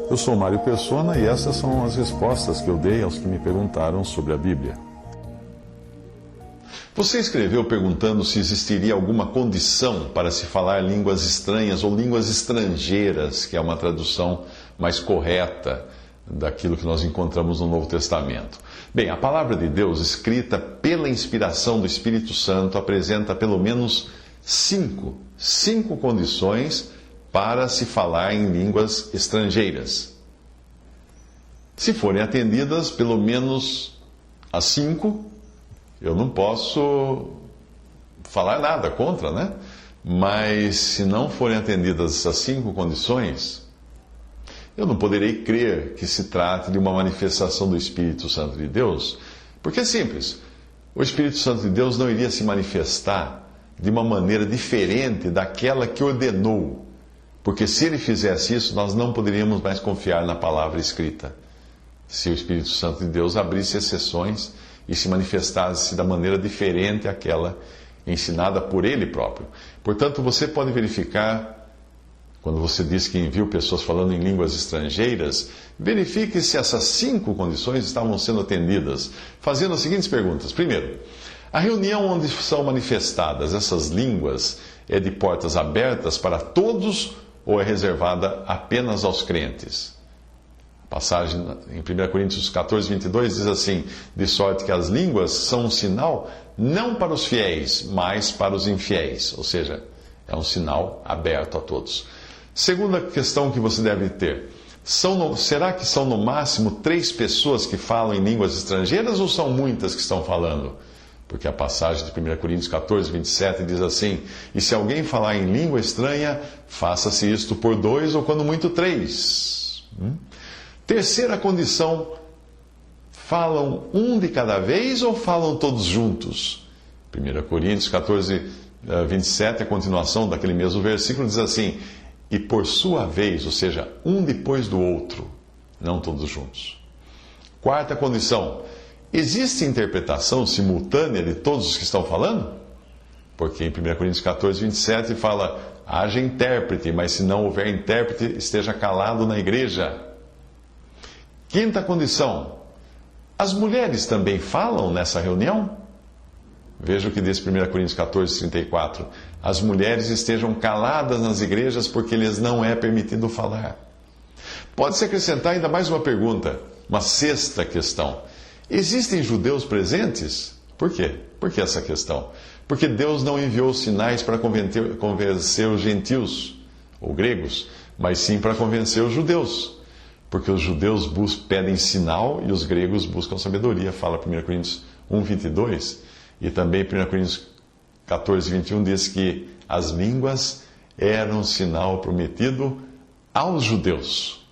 Eu sou Mário Persona e essas são as respostas que eu dei aos que me perguntaram sobre a Bíblia. Você escreveu perguntando se existiria alguma condição para se falar línguas estranhas ou línguas estrangeiras, que é uma tradução mais correta daquilo que nós encontramos no Novo Testamento. Bem, a palavra de Deus, escrita pela inspiração do Espírito Santo, apresenta pelo menos cinco condições para se falar em línguas estrangeiras. Se forem atendidas pelo menos as 5, eu não posso falar nada contra, né? Mas se não forem atendidas essas 5 condições, eu não poderei crer que se trate de uma manifestação do Espírito Santo de Deus, porque é simples. O Espírito Santo de Deus não iria se manifestar de uma maneira diferente daquela que ordenou, porque se ele fizesse isso, nós não poderíamos mais confiar na palavra escrita. Se o Espírito Santo de Deus abrisse exceções e se manifestasse da maneira diferente àquela ensinada por ele próprio. Portanto, você pode verificar, quando você diz que enviou pessoas falando em línguas estrangeiras, verifique se essas 5 condições estavam sendo atendidas, fazendo as seguintes perguntas. Primeiro, a reunião onde são manifestadas essas línguas é de portas abertas para todos ou é reservada apenas aos crentes? A passagem em 1 Coríntios 14, 22 diz assim: de sorte que as línguas são um sinal não para os fiéis, mas para os infiéis. Ou seja, é um sinal aberto a todos. Segunda questão que você deve ter: será que são no máximo 3 pessoas que falam em línguas estrangeiras ou são muitas que estão falando? Porque a passagem de 1 Coríntios 14, 27 diz assim: e se alguém falar em língua estranha, faça-se isto por 2 ou quando muito 3. Terceira condição: falam um de cada vez ou falam todos juntos? 1 Coríntios 14, 27, a continuação daquele mesmo versículo, diz assim: e por sua vez, ou seja, um depois do outro, não todos juntos. Quarta condição: existe interpretação simultânea de todos os que estão falando? Porque em 1 Coríntios 14, 27 fala: haja intérprete, mas se não houver intérprete, esteja calado na igreja. Quinta condição: as mulheres também falam nessa reunião? Veja o que diz 1 Coríntios 14, 34. As mulheres estejam caladas nas igrejas porque lhes não é permitido falar. Pode-se acrescentar ainda mais uma pergunta, uma sexta questão. Existem judeus presentes? Por quê? Por que essa questão? Porque Deus não enviou sinais para convencer os gentios, ou gregos, mas sim para convencer os judeus. Porque os judeus pedem sinal e os gregos buscam sabedoria, fala 1 Coríntios 1, 22. E também 1 Coríntios 14, 21 diz que as línguas eram um sinal prometido aos judeus.